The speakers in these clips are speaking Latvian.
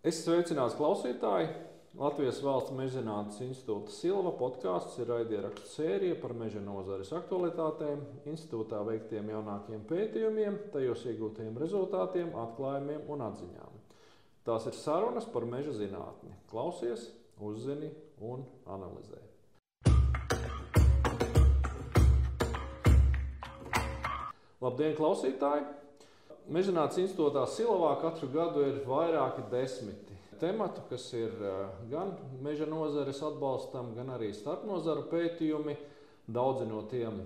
Es sveicināts klausītāji. Latvijas Valsts mežzinātnes institūta Silva podkāsts ir raidierakstu sērija par meža nozares aktualitātēm, institūtā veiktiem jaunākiem pētījumiem, tajos iegūtajiem rezultātiem, atklājumiem un atziņām. Tās ir sarunas par meža zinātni. Klausies, uzzini un analizē. Labdien, klausītāji! Mežzinātnes institūtā Silvā katru gadu ir vairāki desmiti tematu, kas ir gan meža nozares atbalstam, gan arī starpnozaru pētījumi. Daudzi no tiem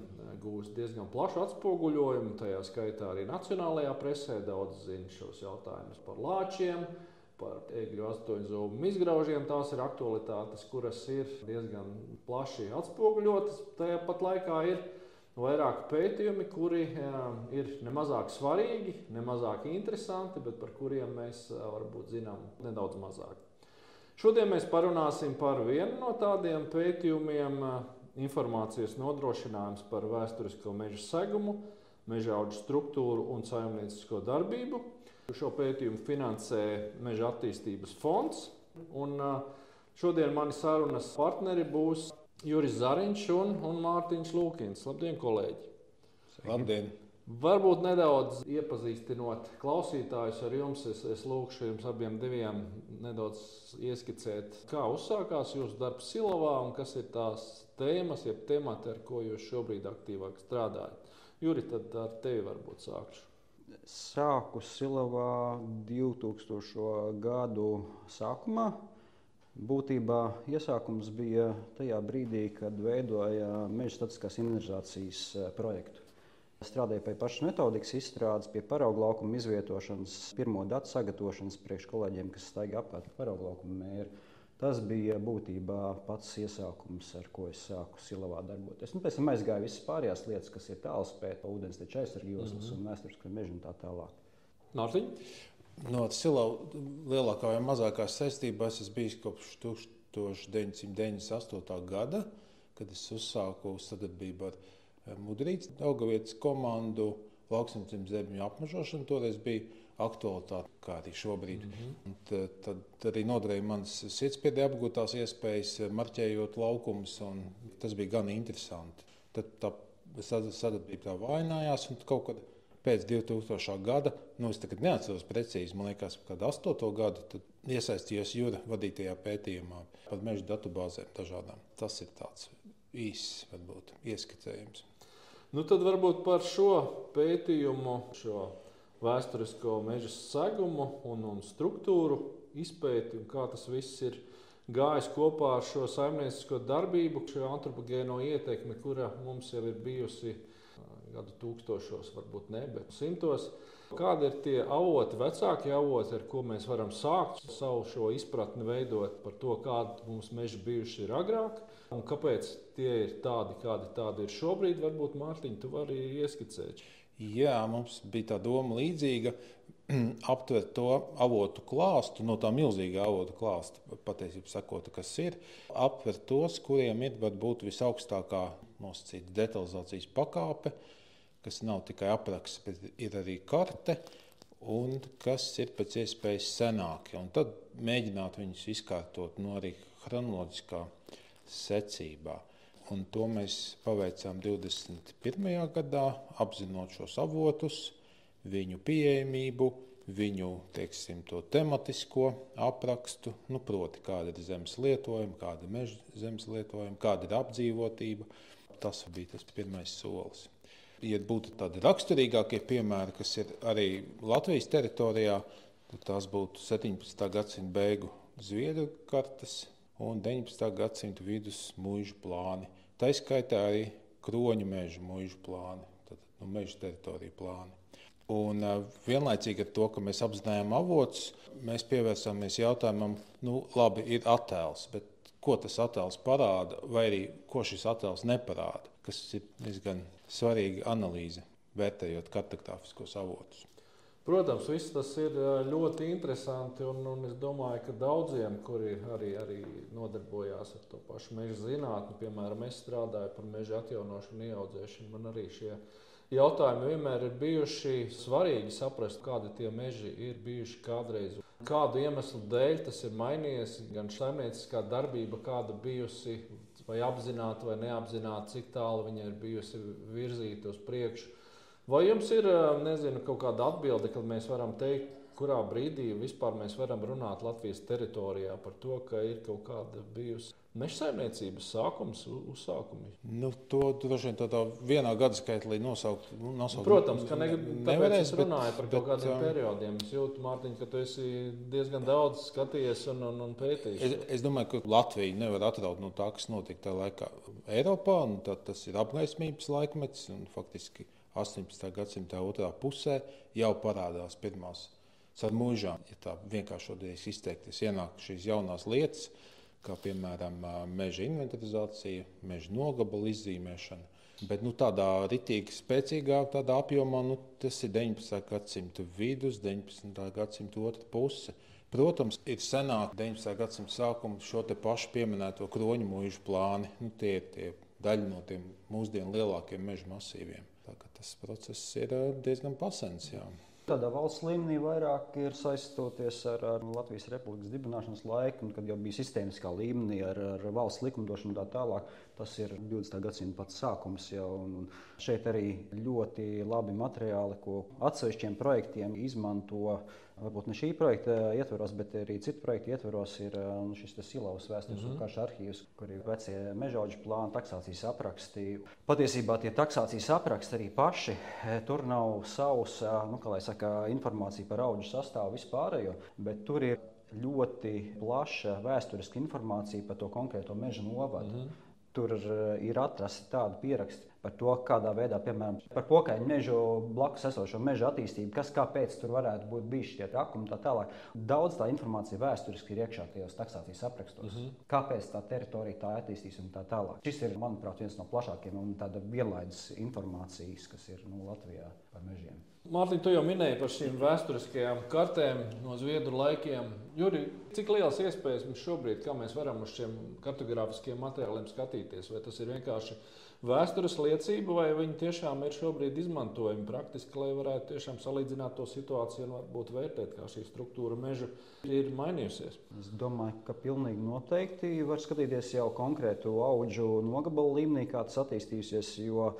gūst diezgan plašu atspoguļojumu, tajā skaitā arī nacionālajā presē. Daudz zina šos jautājumus par lāčiem, par ēgļu astoņzobu izgraužiem. Tās ir aktualitātes, kuras ir diezgan plaši atspoguļotas. Tajā pat laikā ir vairāki pētījumi, kuri ir nemazāk svarīgi, nemazāk interesanti, bet par kuriem mēs varbūt zinām nedaudz mazāk. Šodien mēs parunāsim par vienu no tādiem pētījumiem - informācijas nodrošinājums par vēsturisko meža segumu, mežaudžu struktūru un saimniecisko darbību. Šo pētījumu finansē Meža attīstības fonds. Un šodien mani sarunas partneri būs Juris Zariņš un Mārtiņš Lūkins. Labdien, kolēģi! Labdien! Varbūt nedaudz iepazīstinot klausītājus ar jums, es lūkšu jums abiem diviem nedaudz ieskicēt, kā uzsākās jūsu darbs Silvā un kas ir tās tēmas, jeb temati, ar ko jūs šobrīd aktīvāk strādājat. Juri, tad ar tevi varbūt sākšu. Sāku Silvā 2000. gadu sākumā. Būtībā iesākums bija tajā brīdī, kad veidoja meža statiskās inventarizācijas projektu. Strādāju pie pašas metodikas izstrādes, pie paraugu laukuma izvietošanas, pirmo datu sagatavošanas priekš kolēģiem, kas staigā apkārt paraugu laukuma mēri. Tas bija būtībā pats iesākums, ar ko es sāku Silvā darboties. Pēc tam aizgāju visas pārējās lietas, kas ir tālspēta, ūdensteču aizsargu joslas un vēsturiskie meži un tā tālāk. Mārtiņ? No Silvā lielākā vai mazākā saistībās es biju kopš 1998. gada, kad es uzsāku sadarbību ar Mudrītes Daugavietes komandu lauksaimniecības zemeņu apmežošanu. Toreiz bija aktualitāte, kā arī šobrīd. Tad arī noderēja manas sirdspēdē apgūtās iespējas, marķējot laukumus, un tas bija gan interesanti. Tad tā sadarbība tā vājinājās, un kaut kad pēc 2000. gada, es tagad neatceros precīzi, man liekas, kad 8. gadu, tad iesaistījos Jura vadītajā pētījumā par meža datubāzēm dažādām. Tas ir tāds īss, varbūt, ieskicējums. Tad varbūt par šo pētījumu, šo vēsturisko meža segumu un struktūru izpēti, un kā tas viss ir gājis kopā ar šo saimniecisko darbību, šo antropogēno ietekmi, kura mums jau ir bijusi gadu tūkstošos, varbūt ne, bet simtos. Kādi ir tie avoti, vecākie avoti, ar ko mēs varam sākt savu šo izpratni veidot par to, kādi mums meži bijuši ir agrāk, un kāpēc tie ir tādi, kādi tādi ir šobrīd? Varbūt, Mārtiņ, tu vari ieskicēt. Jā, mums bija tā doma līdzīga, aptvert to avotu klāstu, no tā milzīgā avotu klāsta, patiesībā sakot, kas ir, aptvert tos, kuriem ir varbūt visaugstākā nosacīta detalizācijas pakāpe, kas nav tikai apraksts, bet ir arī karte, un kas ir pēc iespējas senāki. Un tad mēģināt viņus izkārtot arī chronoloģiskā secībā. Un to mēs paveicām 21. gadā, apzinot šos avotus, viņu pieejamību, viņu, to tematisko aprakstu, proti, kāda ir zemes lietojuma, kāda ir meža zemes lietojuma, kāda ir apdzīvotība. Tas bija tas pirmais solis. Ja būtu tādi raksturīgākie piemēri, kas ir arī Latvijas teritorijā, tad tās būtu 17. gadsimta beigu Zviedru kartes un 19. gadsimta vidus muižu plāni. Tā izskaitā arī Kroņu meža muižu plāni, tad meža teritoriju plāni. Un vienlaicīgi ar to, ka mēs apzinājām avotus, mēs pievērsāmies jautājumam, labi, ir attēls, bet ko tas attēls parāda, vai arī ko šis attēls neparāda, kas ir diezgan svarīga analīze, vērtējot kartogrāfiskos avotus. Protams, viss tas ir ļoti interesanti, un es domāju, ka daudziem, kuri arī nodarbojās ar to pašu meža zinātni, piemēram, es strādāju par meža atjaunošanu, ieaudzēšanu, man arī šie jautājumi vienmēr ir bijuši svarīgi saprast, kādi tie meži ir bijuši kādreiz. Kādu iemeslu dēļ tas ir mainījies, gan saimnieciskā darbība, kāda bijusi, vai apzināti vai neapzināti, cik tālu viņa ir bijusi virzīta uz priekšu. Vai jums ir, kaut kāda atbilde, kad mēs varam teikt, kurā brīdī vispār mēs varam runāt Latvijas teritorijā par to, ka ir kaut kāda bijusi mežsaimniecības uzsākumi? To droši vien tādā vienā gada skaitlī nosaukt. Protams, ka tāpēc es runāju par kaut kādiem periodiem. Es jūtu, Mārtiņ, ka tu esi diezgan daudz skatījies un pētījis. Es domāju, ka Latviju nevar atraut no tā, kas notika tajā laikā Eiropā. Tas ir apgaismības laikmets, un faktiski 18. gadsimta otrā pusē jau parādās pirmās ar mūžām, ja tā vienkārši izteikties, ienāk šīs jaunās lietas, kā piemēram meža inventarizācija, meža nogabala izzīmēšana. Bet tādā ritīgi spēcīgā apjomā tas ir 19. gadsimta vidus, 19. gadsimta otra puse. Protams, ir senāk 19. gadsimta sākuma šo te pašu pieminēto kroņu mūžu plāni. Tie ir daļa no tiem mūsdienu lielākiem meža masīviem. Tā kā tas process ir diezgan pasens. Jā. Tādā valsts līmenī vairāk ir saistoties ar Latvijas Republikas dibināšanas laiku, kad jau bija sistēmiskā līmenī ar valsts likumdošanu un tā tālāk. Tas ir 20. gadsimta pats sākums jau. Un šeit arī ļoti labi materiāli, ko atsevišķiem projektiem izmanto. Varbūt ne šī projekta ietvaros, bet arī citu projektu ietvaros ir šis Silavas vēstures upkāršu arhīvs, kur ir vecie mežaudžu plāni, taksācijas apraksti. Patiesībā tie taksācijas apraksti arī paši, tur nav sausa, informācija par audžu sastāvu vispārējo, bet tur ir ļoti plaša vēsturiska informācija par to konkrēto meža novadu. Tur ir atrasti tādi pieraksti par to, kādā veidā, piemēram, par pokaiņu mežu blakus esošo meža attīstību, kāpēc tur varētu būt bijuši tie trakumi un tā tālāk. Daudz tā informācija vēsturiski ir iekšā tajos taksācijas aprakstos. Kāpēc tā teritorija tā attīstīs un tā tālāk. Šis ir, manuprāt, viens no plašākiem un tāda vienlaides informācijas, kas ir Latvijā par mežiem. Mārtiņ, tu jau minēji par šīm vēsturiskajām kartēm no Zviedru laikiem. Juri, cik liels iespējas mums šobrīd, kā mēs varam uz šiem kartogrāfiskiem materiāliem skatīties? Vai tas ir vienkārši vēstures liecība, vai viņi tiešām ir šobrīd izmantojami praktiski, lai varētu tiešām salīdzināt to situāciju un varbūt vērtēt, kā šī struktūra meža ir mainījusies? Es domāju, ka pilnīgi noteikti var skatīties jau konkrētu audžu nogabalu līmenī, kā tas attīstīsies, jo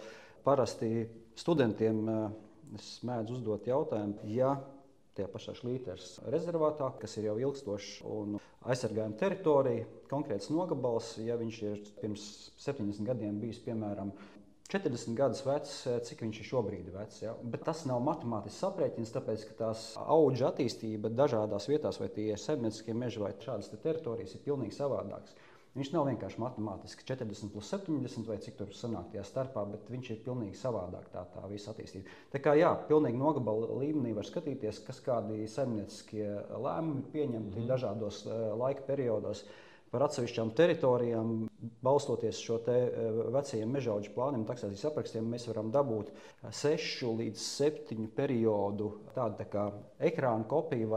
parasti studentiem es mēdzu uzdot jautājumu, ja tie pašā Šlīteres rezervātā, kas ir jau ilgstošs un aizsargājama teritorija, konkrēts nogabals, ja viņš ir pirms 70 gadiem bijis, piemēram, 40 gadus vecs, cik viņš ir šobrīd vecs. Ja? Bet tas nav matemātisks aprēķins, tāpēc, ka tās audžu attīstība dažādās vietās, vai tie ir saimnieciskie meži vai šādas teritorijas, ir pilnīgi savādāks. Viņš nav vienkārši matemātiski 40 plus 70 vai cik tur sanāk tajā starpā, bet viņš ir pilnīgi savādāk tā visa attīstība. Tā kā jā, pilnīgi nogabala līmenī var skatīties, kas kādi saimnieciskie lēmumi pieņemti dažādos laika periodos par atsevišķām teritorijām. Balstoties šo te vecajiem mežaudžu plāniem, taksācijas aprakstiem, mēs varam dabūt 6 līdz 7 periodu tādu tā kā ekrāna kopiju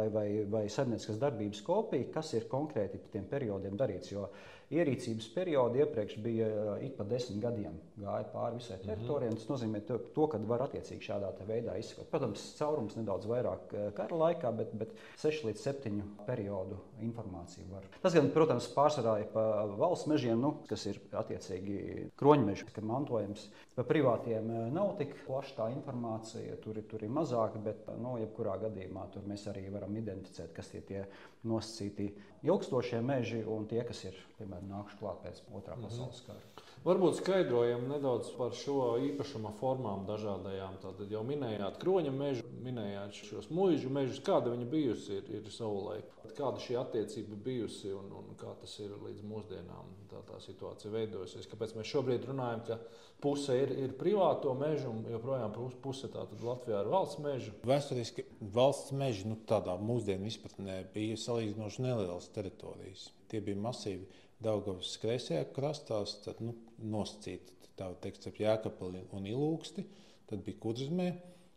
vai saimnieciskas darbības kopiju, kas ir konkrēti par tiem periodiem darīts. Jo ierīcības periodi iepriekš bija ik pa 10 gadiem, gāja pāri visai teritorijai. Tas nozīmē to, ka var attiecīgi šādā veidā izskatīt. Protams, caurums nedaudz vairāk kara laikā, bet 6 līdz 7 periodu informāciju var. Tas gan, protams, pārsvarā ir pa valsts mežiem, kas ir attiecīgi kroņmeži, ka mantojums. Par privātiem nav tik plaša tā informācija, tur ir mazāk, bet jebkurā gadījumā tur mēs arī varam identificēt, kas tie nosacīti ilgstošie meži un tie, kas ir, piemēram, nākuši klāt pēc otrā pasaules kara. Varbūt skaidrojam nedaudz par šo īpašuma formām dažādajām. Tātad jau minējāt kroņa mežu, minējāt šos muižu mežus. Kāda viņa bijusi ir savulaik? Kāda šī attiecība bijusi un kā tas ir līdz mūsdienām tā situācija veidojusies? Kāpēc mēs šobrīd runājam, ka puse ir privāto mežu un joprojām puse tātad Latvijā ir valsts mežu? Vēsturiski valsts meži tādā mūsdienu izpratnē bija salīdzinoši nelielas teritorijas. Tie bija masīvi. Daugavas kreisajā krastās, tad nosacīti tā teikt ap Jēkabpili un Ilūksti, tad bija Kurzemē,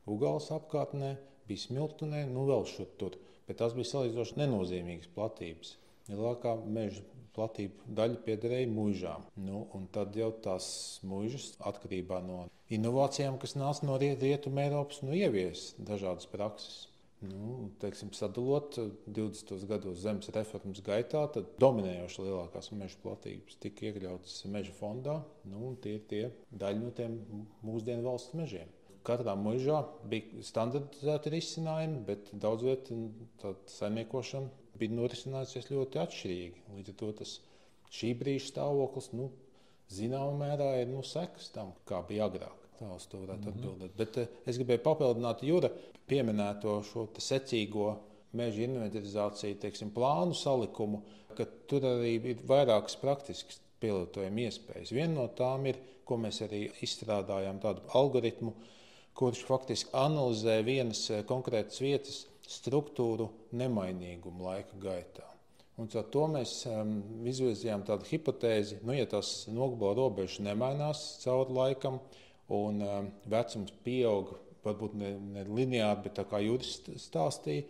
Ugāles apkārtnē, bija Smiltenē, vēl šur tur, bet tās bija salīdzinoši nenozīmīgas platības. lielākā meža platība daļa piederēja muižām. Un tad jau tās muižas atkarībā no inovācijām, kas nāca no Rietumē Eiropas, ievies dažādas prakses. Teiksim, sadalot 20. gados zemes reformas gaitā, tad dominējoši lielākās meža platības tika iekļautas meža fondā. Tie ir tie daļa no tiem mūsdienu valsts mežiem. Katrā muižā bija standartizēti risinājumi, bet daudz vietu saimniekošana bija norisinājusies ļoti atšķirīgi. Līdz ar to tas šī brīža stāvoklis zināmā mērā ir sekas tam, kā bija agrāk. Tā uz to varētu atbildēt. Bet es gribēju papildināt Jura pieminēto šo secīgo meža inventarizāciju, plānu salikumu, ka tur arī ir vairākas praktiskas pielietojuma iespējas. Viena no tām ir, ko mēs arī izstrādājām, tādu algoritmu, kurš faktiski analizē vienas konkrētas vietas struktūru nemainīgumu laika gaitā. Un ar to mēs izvirzījām tādu hipotēzi, ja tās nogabala robežas nemainās cauri laikam, un vecums pieaug, varbūt ne lineāri, bet tā kā Juris stāstīja,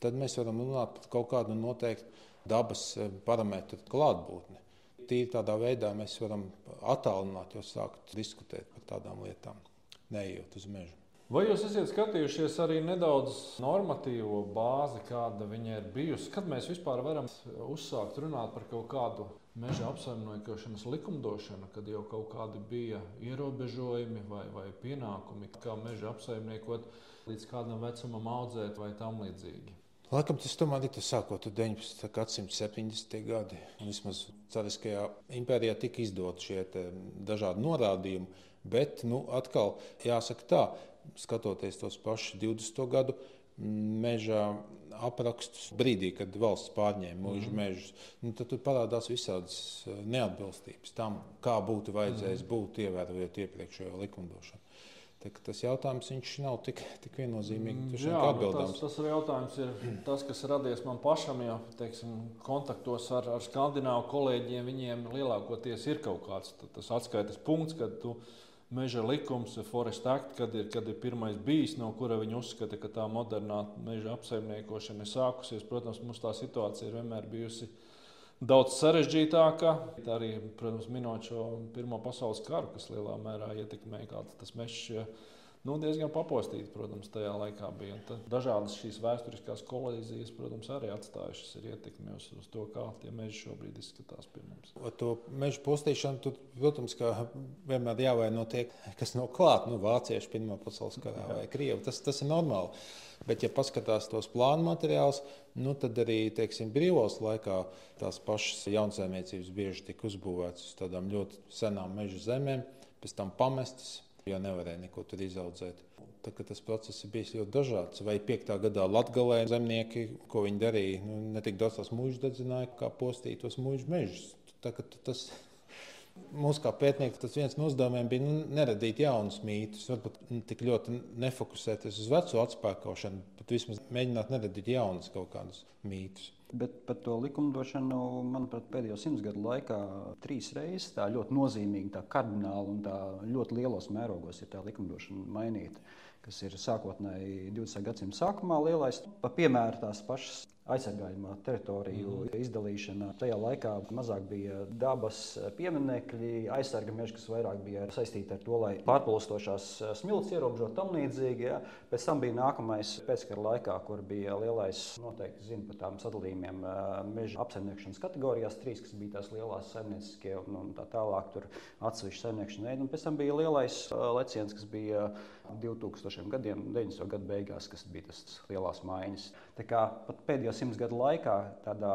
tad mēs varam runāt par kaut kādu noteiktu dabas parametru klātbūtni. Tīri tādā veidā mēs varam attālināt, jau sākt diskutēt par tādām lietām, neejot uz mežu. Vai jūs esat skatījušies arī nedaudz normatīvo bāzi, kāda viņa ir bijusi? Kad mēs vispār varam uzsākt runāt par kaut kādu meža apsaimniekošanas likumdošanu, kad jau kaut kādi bija ierobežojumi vai pienākumi, kā meža apsaimniekot, līdz kādam vecumam audzēt vai tam līdzīgi? Laikam tas tomēr ir sākot ar 19. gadsimta 70. gadi. Vismaz Cariskajā impērijā tika izdoti šie dažādi norādījumi, bet atkal jāsaka tā, skatoties tos pašus 20. gadu meža aprakstus brīdī, kad valsts pārņēma muižu mežus, tad tur parādās visādas neatbilstības tam, kā būtu vajadzējis būt, ievērojot iepriekšējo likumdošanu. Tas jautājums nav tik viennozīmīgi atbildāms. Tas jautājums ir tas, kas radies man pašam, jo kontaktos ar skandināvu kolēģiem, viņiem lielākoties ir kaut kāds tas atskaites punkts, kad tu meža likums, Forest Act, kad ir pirmais bijis, no kura viņi uzskata, ka tā modernā meža apsaimniekošana ir sākusies. Protams, mums tā situācija ir vienmēr bijusi daudz sarežģītāka. Arī, protams, minot šo Pirmo pasaules karu, kas lielā mērā ietekmēja, kāds tas mežs diezgan papostīti, protams, tajā laikā bija. Dažādas šīs vēsturiskās kolīzijas, protams, arī atstājušas ietekmi uz to, kā tie meži šobrīd izskatās pie mums. Ar to mežu postīšanu, tur, protams, ka vienmēr jāvaino tie, kas nav klāt, vācieši Pirmā pasaules karā vai Krievi. Tas ir normāli. Bet, ja paskatās tos plānu materiālus, tad arī, brīvos laikā tās pašas jaunsaimniecības bieži tika uzbūvētas uz tādām ļoti senām meža zemēm, pēc tam pamestas, jo nevarēja neko tur izaudzēt. Tas process ir bijis ļoti dažāds. Vai 5. gadā Latgalē zemnieki, ko viņi darīja, ne tik daudz tās muižas dedzināja, kā postīja tos muižu mežus. Mums kā pētnieki tas viens no uzdevumiem bija neradīt jaunus mītus, varbūt tik ļoti nefokusēties uz veco atspēkošanu, bet vismaz mēģināt neradīt jaunus kaut kādus mītus. Bet par to likumdošanu, manuprāt, pēdējo 100 gadu laikā 3 reizes tā ļoti nozīmīgi, tā kardināli un tā ļoti lielos mērogos ir tā likumdošana mainīta, kas ir sākotnēji 20. gadsimta sākumā lielais. Pa piemēru tās pašas aizsargājumā teritoriju izdalīšana. Tajā laikā mazāk bija dabas pieminekļi, aizsarga meži, kas vairāk bija saistīti ar to, lai pārplūstošās smiltis ierobežot tam līdzīgi. Ja. Pēc tam bija nākamais pēckara laikā, kur bija lielais, noteikti zinu par tām sadalījumiem meža apsaimniekošanas kategorijās 3, kas bija tās lielās saimnieciskie un tā tālāk tur atsevišķi saimniekšana veidi. Un pēc tam bija lielais leciens, kas bija 2000 gadiem, 90. gadu beigās, kas bija tas lielās maiņas. Tā kā pat pēdējo 100 gadu laikā tādā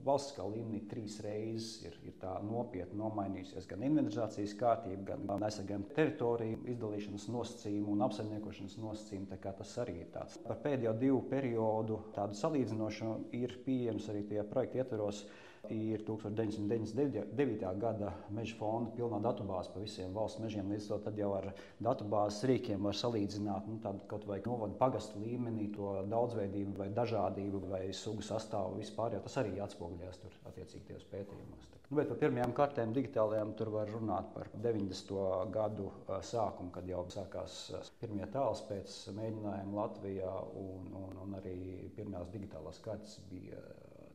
valstiskā līmenī 3 reizes ir tā nopietni nomainījusies gan inventarizācijas kārtība, gan aizsargājuma teritoriju izdalīšanas nosacījumu un apsaimniekošanas nosacījumu. Tā kā tas arī ir tāds. Par pēdējo 2 periodu tādu salīdzinošu ir pieejams arī tie projekti ietveros. Ir 1999. gada meža fonda pilnā datubāze par visiem valsts mežiem. Līdz to tad jau ar datubāzes rīkiem var salīdzināt kaut vai novada pagastu līmenī to daudzveidību vai dažādību vai sugu sastāvu vispār, jo tas arī atspoguļās tur attiecīgi tajos pētījumos. Bet par pirmajām kartēm digitālajām tur var runāt par 90. gadu sākumu, kad jau sākās pirmie tāls pēc mēģinājuma Latvijā un arī pirmās digitālās kartes bija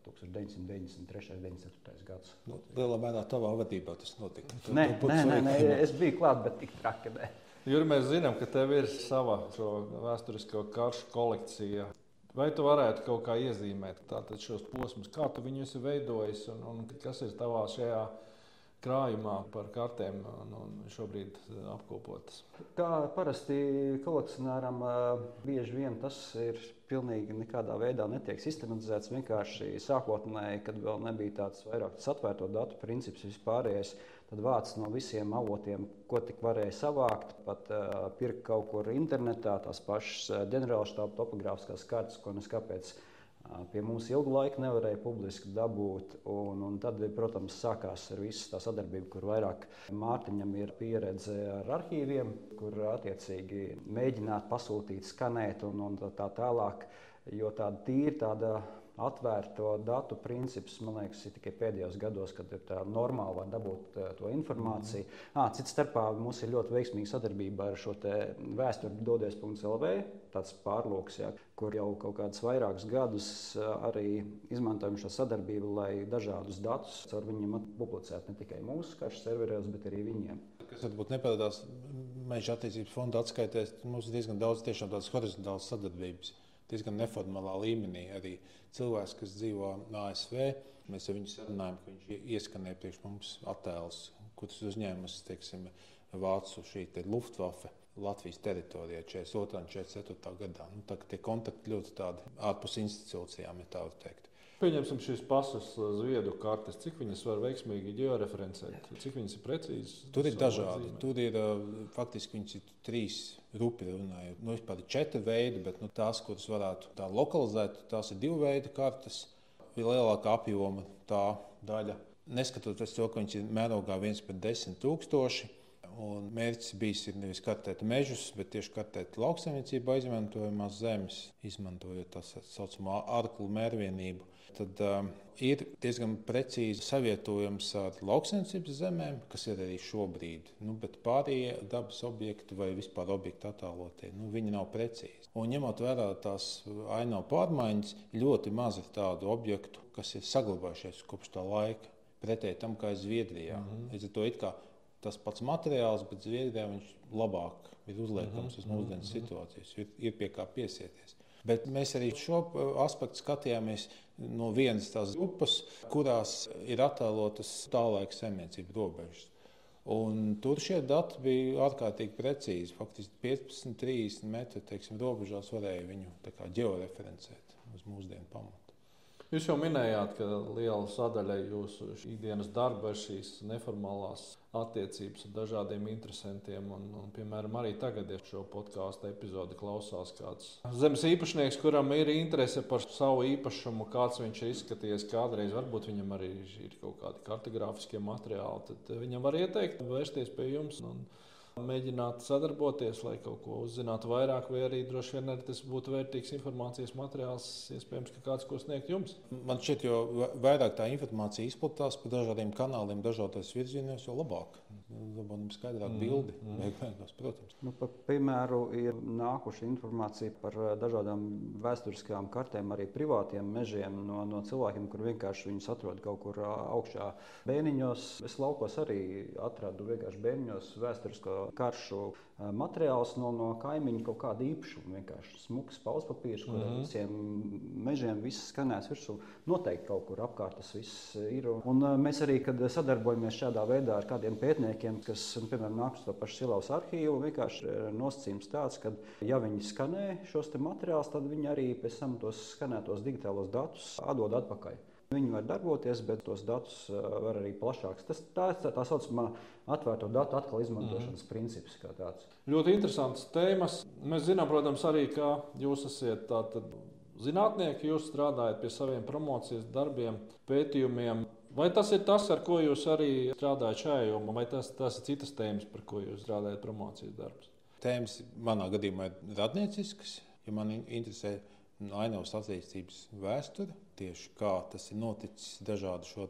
1993. un 1994. gads. Lielā mērā tavā vadībā tas notika. Nē, es biju klāt, bet tik traki. Juri, mēs zinām, ka tev ir sava vēsturisko karšu kolekcija. Vai tu varētu kaut kā iezīmēt šos posmus, kā tu viņus esi veidojis un kas ir tavā šajā krājumā par kartēm un šobrīd apkopotas? Kā parasti kolekcionāram bieži vien tas ir pilnīgi nekādā veidā netiek sistematizēts. Vienkārši sākotnēji, kad vēl nebija tāds vairāk atvērto datu princips vispārējais, tad vāc no visiem avotiem, ko tik varēja savākt, pat pirkt kaut kur internetā, tās pašas ģenerālštāba topogrāfiskās kartes, ko nes kāpēc pie mums ilgu laiku nevarēja publiski dabūt. Un tad, protams, sākās ar visu tā sadarbību, kur vairāk Mārtiņam ir pieredze ar arhīviem, kur attiecīgi mēģināt pasūtīt, skanēt un tā tālāk. Jo tāda atvērto datu princips, man liekas, ir tikai pēdējos gados, kad ir tā normāli var dabūt to informāciju. Cits starpā mums ir ļoti veiksmīga sadarbība ar šo vēsturi dodies.lv, tāds pārlūks, kur jau kaut kādus vairākus gadus arī izmantojam šo sadarbību, lai dažādus datus ar viņiem publicētu ne tikai mūsu karšu serveros, bet arī viņiem. Kas varbūt neparādās Meža attīstības fonda atskaitēs, mums ir diezgan daudz tiešām tādas horizontālas sadarbības. Diezgan neformālā līmenī. Arī cilvēks, kas dzīvo ASV, mēs ar viņu sarunājam, ka viņš ieskanē priekš mums attēlus, kurus uzņēmusi, teiksim, vācu šī Luftwaffe Latvijas teritorijā 42. un 44. gadā. Tā kā tie kontakti ļoti tādi ārpus institūcijām, ja tā var teikt. Pieņemsim šīs pasas zviedru kartes, cik viņas var veiksmīgi ģeoreferencēt, cik viņas ir precīzas? Tur ir dažādi. Tur ir faktiski viņas ir 3 rupi runājot. Vispār ir 4 veidi, bet tās, kuras varētu tā lokalizēt, tās ir 2 veidi kartes. Lielākā apjoma tā daļa, neskatoties to, ka viņas ir mērogā 1/10,000. Un mērķis bijis nevis kartēt mežus, bet tieši kartēt lauksaimniecībā izmantojamās zemes, izmantojot tā saucamo arklu mērvienību. Tad ir diezgan precīzi savietojams ar lauksaimniecības zemēm, kas ir arī šobrīd. Bet pārējie dabas objekti vai vispār objekti attēlotie, viņi nav precīzi. Un ņemot vērā tās ainavu pārmaiņas, ļoti maz ir tādu objektu, kas ir saglabājušies kopš tā laika, pretēji tam, kā Zviedrijā. Līdz ar to it kā tas pats materiāls, bet Zviedrijā viņš labāk ir uzliekams uz mūsdienu situācijas, ir pie kā piesieties. Bet mēs arī šo aspektu skatījāmies no vienas tās grupas, kurās ir attēlotas tā laika saimniecību robežas. Un tur šie dati bija ārkārtīgi precīzi. Faktiski 15-30 metru robežās varēja viņu ģeoreferencēt uz mūsdienu pamatu. Jūs jau minējāt, ka liela sadaļa jūsu ikdienas darba ir šīs neformālās attiecības ar dažādiem interesantiem. Piemēram, arī tagad, ja šo podkāstu epizodi klausās kāds zemes īpašnieks, kuram ir interese par savu īpašumu, kāds viņš ir izskatījies kādreiz, varbūt viņam arī ir kaut kādi kartogrāfiskie materiāli, tad viņam var ieteikt vērsties pie jums un mēģināt sadarboties, lai kaut ko uzzinātu vairāk, vai arī droši vien arī tas būtu vērtīgs informācijas materiāls, iespējams, ka kāds ko sniegt jums. Man šķiet, jo vairāk tā informācija izplatās pa dažādiem kanāliem, dažādos virzienos, jo labāk. Labāk skaidrāk bildi. Protams. Par piemēru ir nākuši informācija par dažādām vēsturiskām kartēm, arī privātiem mežiem no cilvēkiem, kur vienkārši viņus atrod kaut kur augšā bēniņos. Es laukos arī atradu vienkārši bēniņos vēsturisko karšu materiāls no kaimiņu kaut kāda īpašuma. Vienkārši smuks pauspapīrs, kur visiem mežiem viss skanēs virsū. Noteikti kaut kur apkārt tas viss ir. Un mēs arī, kad sadarbojamies šādā veidā ar kādiem pētniekiem, kas, piemēram, nāk uz to pašu Silavas arhīvu, vienkārši nosacījums tāds, ka, ja viņi skanē šos materiālus, tad viņi arī pēc tam tos skanētos digitālos datus atdod atpakaļ. Viņi var darboties, bet tos datus var arī plašāks. Tā ir tā saucamā atvērto datu atkal izmantošanas princips kā tāds. Ļoti interesants tēmas. Mēs zinām, protams, arī, ka jūs esat zinātnieki, jūs strādājat pie saviem promocijas darbiem, pētījumiem. Vai tas ir tas, ar ko jūs arī strādājat šajā jomā, vai tas ir citas tēmas, par ko jūs strādājat promocijas darbus? Tēmas manā gadījumā ir radnieciskas, ja man interesē ainavas attīstības vēsture, tieši kā tas ir noticis dažādu šo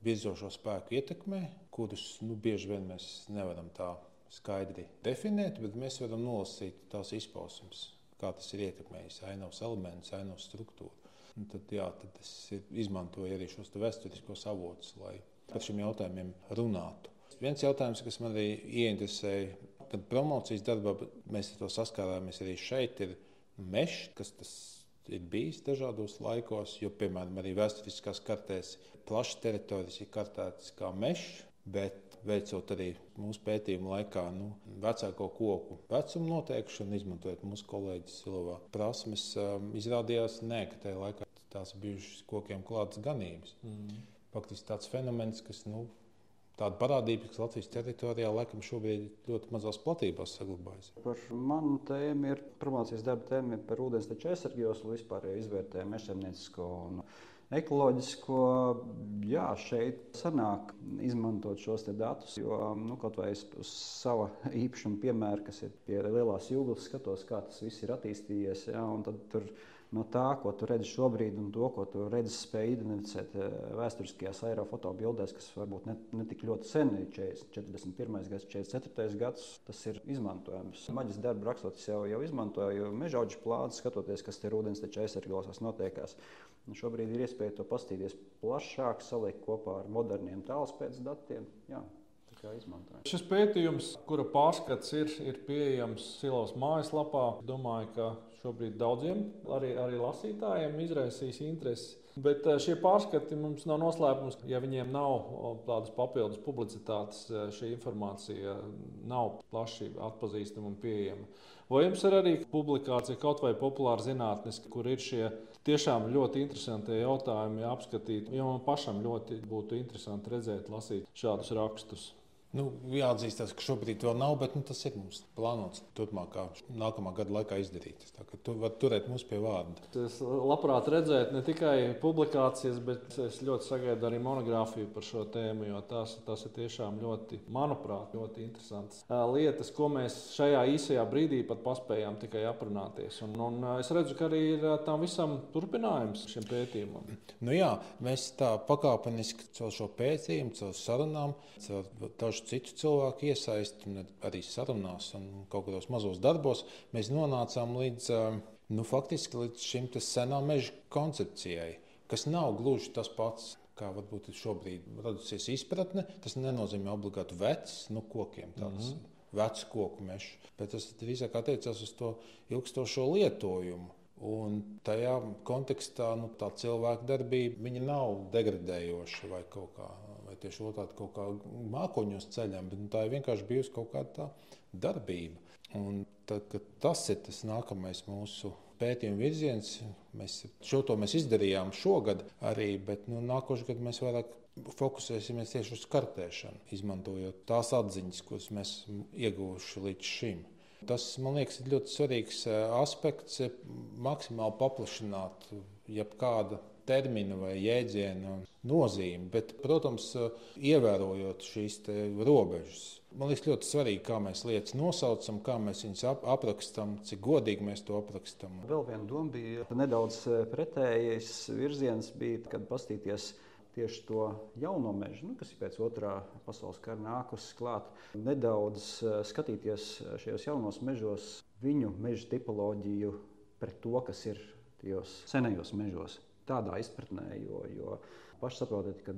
virzošo spēku ietekmē, kurus bieži vien mēs nevaram tā skaidri definēt, bet mēs varam nolasīt tās izpausmes, kā tas ir ietekmējis ainavas elementus, ainavas struktūru. Un tad es izmantoju arī šos vēsturiskos avotus, lai par šiem jautājumiem runātu. Viens jautājums, kas man arī ieinteresēja, kad promocijas darbā mēs ar to saskārāmies arī šeit, ir mežs, kas tas ir bijis dažādos laikos, jo, piemēram, arī vēsturiskās kartēs plašas teritorijas ir kartētas kā mežs, bet veicot arī mūsu pētījumu laikā vecāko koku vecumu noteikšanu, izmantojot mūsu kolēģis Silovā prasmes, izrādījās, ka tajā laikā tās bijušas kokiem klātas ganības. Faktiski tāds fenomens, kas tāda parādība, kas Latvijas teritorijā laikam šobrīd ļoti mazās platībās saglabājas. Par manu tēmu ir promocijas darba tēma par ūdensteču aizsargjoslu, vispārējo izvērtējumu mežsaimniecisko un ekoloģisko. Jā, šeit sanāk izmantot šos datus, jo kaut vai uz sava īpašuma piemēra, kas ir pie Lielās Jūglas, skatos, kā tas viss ir attīstījies. Jā, un tad tur no tā, ko tu redzi šobrīd, un to, ko tu redzi, spēj identificēt vēsturiskajās aerofotobildēs, kas varbūt ne tik ļoti sen, 41. gads, 44. gads, tas ir izmantojams. Maģistra darbu rakstot, es jau izmantoju mežaudžu plānu, skatoties, kas ir ūdensteču aizsargjoslas notiekās. Šobrīd ir iespēja to paskatīties plašāk, salikt kopā ar moderniem tālspējas datiem. Jā. Šis pētījums, kura pārskats ir pieejams Silovas mājaslapā, domāju, ka šobrīd daudziem arī lasītājiem izraisīs interesi. Bet šie pārskati mums nav noslēpums, ja viņiem nav tādas papildus publicitātes, šī informācija nav plaši atpazīstama un pieejama. Vai jums ir arī publikācija kaut vai populāra zinātniska, kur ir šie tiešām ļoti interesanti jautājumi apskatīt, jo man pašam ļoti būtu interesanti redzēt, lasīt šādus rakstus? Jāatzīstās, ka šobrīd vēl nav, bet tas ir mums plānots nākamā gada laikā izdarīt. Tu vari turēt mūs pie vārda. Es labprāt redzētu ne tikai publikācijas, bet es ļoti sagaidu arī monogrāfiju par šo tēmu, jo tās ir tiešām ļoti, manuprāt, ļoti interesantas lietas, ko mēs šajā īsajā brīdī pat paspējām tikai aprunāties. Un es redzu, ka arī ir tam visam turpinājums šim pētījumam. Mēs tā pakāpeniski caur šo pētījumu, caur sarunām, caur dažu citu cilvēku iesaisti un arī sarunās un kaut kādos mazos darbos mēs nonācām faktiski līdz šim senā meža koncepcijai, kas nav gluži tas pats, kā varbūt ir šobrīd radusies izpratne. Tas nenozīmē obligāti vecs kokiem, tāds vecs koku mežs, bet tas drīzāk attiecās uz to ilgstošo lietojumu. Un tajā kontekstā tā cilvēka darbība viņa nav degradējoša vai kaut kā, vai tieši otrādi kaut kā mākoņos ceļam, bet tā ir vienkārši bijusi kaut kāda tā darbība. Un tad, kad tas ir tas nākamais mūsu pētījuma virziens, mēs izdarījām šogad arī, bet nākošais gads mēs vairāk fokusēsimies tieši uz kartēšanu, izmantojot tās atziņas, kuras mēs ieguvuši līdz šim. Tas, man liekas, ir ļoti svarīgs aspekts, maksimāli paplašināt jebkāda termina vai jēdziena nozīmi, bet, protams, ievērojot šīs robežas. Man liekas, ļoti svarīgi, kā mēs lietas nosaucam, kā mēs viņus aprakstām, cik godīgi mēs to aprakstām. Vēl viena doma bija nedaudz pretējais virziens, kad paskatīties tieši to jauno mežu, kas ir pēc otrā pasaules kara nākusi klāt. Nedaudz skatīties šajos jaunos mežos, viņu meža tipoloģiju pret to, kas ir tajos senajos mežos. Tādā izpratnē, jo paši saprotat, ka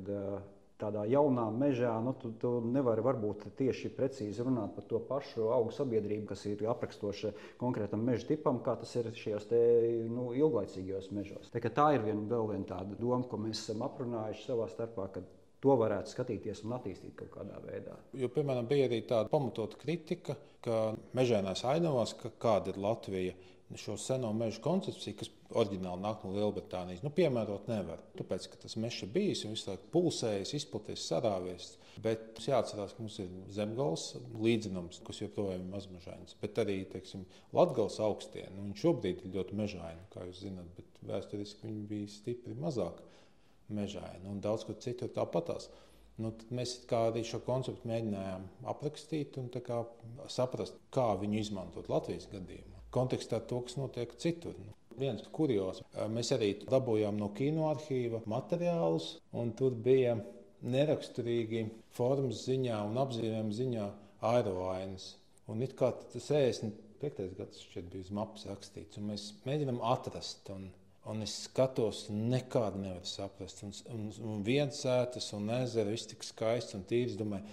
tādā jaunā mežā tu nevari varbūt tieši precīzi runāt par to pašu augu sabiedrību, kas ir aprakstoša konkrētam meža tipam, kā tas ir šajos ilglaicīgajos mežos. Tā ir vēl viena tāda doma, ko mēs esam aprunājuši savā starpā, ka to varētu skatīties un attīstīt kaut kādā veidā. Jo, piemēram, bija arī tāda pamatota kritika, ka mežainās ainavās, kāda ir Latvija, šo seno mežu koncepciju, kas oriģināli nāk no Lielbritānijas, piemērot nevar. Tāpēc, ka tas mežs ir bijis un visu laiku pulsējis, izplaties, sarāvies. Bet jāatcerās, ka mums ir Zemgales līdzinums, kas joprojām ir mazmežains. Bet arī, Latgales augstie, viņi šobrīd ir ļoti mežaini, kā jūs zināt, bet vēsturiski viņi bija stipri mazāk mežaini un daudz kur citur tāpatās. Mēs arī šo konceptu mēģinājām aprakstīt un saprast, kā viņu izmantot Latvijas gadījumā. Kontekstā to, kas notiek citur. Viens kurios. Mēs arī dabūjām no kinoarхīva materiālus, un tur bija neraksturīgi formas ziņā un apzīmējuma ziņā aeroainas. Un tas 65. gads šķiet bija uz mapas rakstīts, un mēs mēģinām atrast un Un es skatos, nekādu nevaru saprast. Un viens sētas un ezera, viss tik skaists un tīrs. Domāju,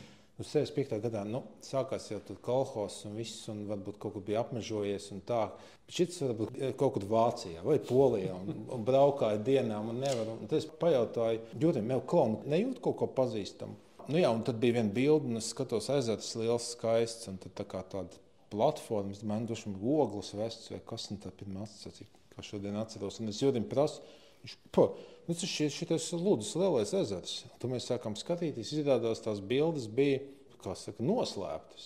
65. gadā sākās jau kolhozs un viss, un varbūt kaut kur bija apmežojies un tā. Bet šis varbūt kaut kur Vācijā vai Polijā un braukāja dienām un nevar. Un tad es pajautāju, Jurim, nejūt kaut ko pazīstamu? Un tad bija viena bilde, un es skatos, ezers liels, skaists, un tad tā kā tāda platforma, man droši ogles vests vai kas, un tā pirmā asociācija, kā šodien atceros. Un es Jurim prasu, viņš šitais Ludas lielais ezers. Tad mēs sākām skatīties, izrādās tās bildes bija, kā saka, noslēptas.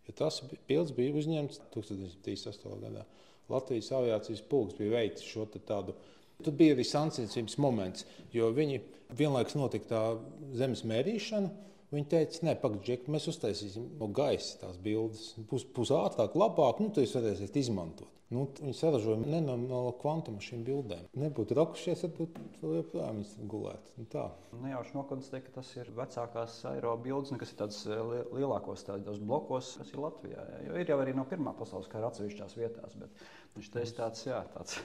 Jo tās bildes bija uzņemtas 1938. gadā. Latvijas aviācijas pulks bija veicis šo tādu. Tur bija arī sancensības moments, jo viņi vienlaikus notika tā zemes mērīšana. Viņi teica, nē, pagaidi, mēs uztaisīsim no gaisa tās bildes. Būs ātrāk, labāk, tad jūs varēsiet izmantot. Viņi saražoja nenormālu kvantumu šīm bildēm. Nebūtu rakušies, tad būtu joprojām gulēt. Nejauši nokonstatēt, ka tas ir vecākās aero bildes, kas ir tādas lielākos tādos blokos, kas ir Latvijā. Jo ir jau arī no Pirmā pasaules kara atsevišķās vietās, bet viņš te ir tāds.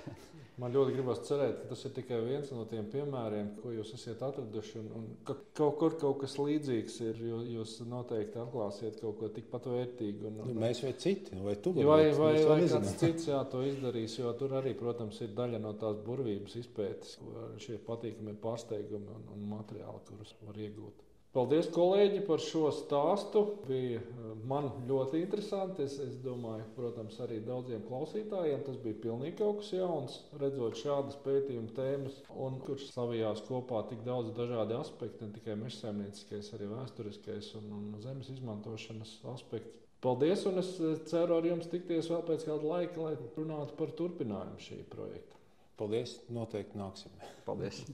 Man ļoti gribas cerēt, ka tas ir tikai viens no tiem piemēriem, ko jūs esat atraduši. Un ka kaut kur kaut kas līdzīgs ir, jo jūs noteikti atklāsiet kaut ko tikpat vērtīgu. Mēs vai citi, vai tu? Vai kāds cits to izdarīs, jo tur arī, protams, ir daļa no tās burvības izpētes, šie patīkamie pārsteigumi un materiāli, kurus var iegūt. Paldies, kolēģi, par šo stāstu. Bija man ļoti interesanti. Es domāju, protams, arī daudziem klausītājiem tas bija pilnīgi kaut kas jauns, redzot šādas pētījuma tēmas, un kurš savijās kopā tik daudz dažādi aspekti, ne tikai mežsaimnieciskais, arī vēsturiskais un zemes izmantošanas aspekts. Paldies, un es ceru ar jums tikties vēl pēc kāda laika, lai runātu par turpinājumu šī projekta. Paldies, noteikti nāksim. Paldies!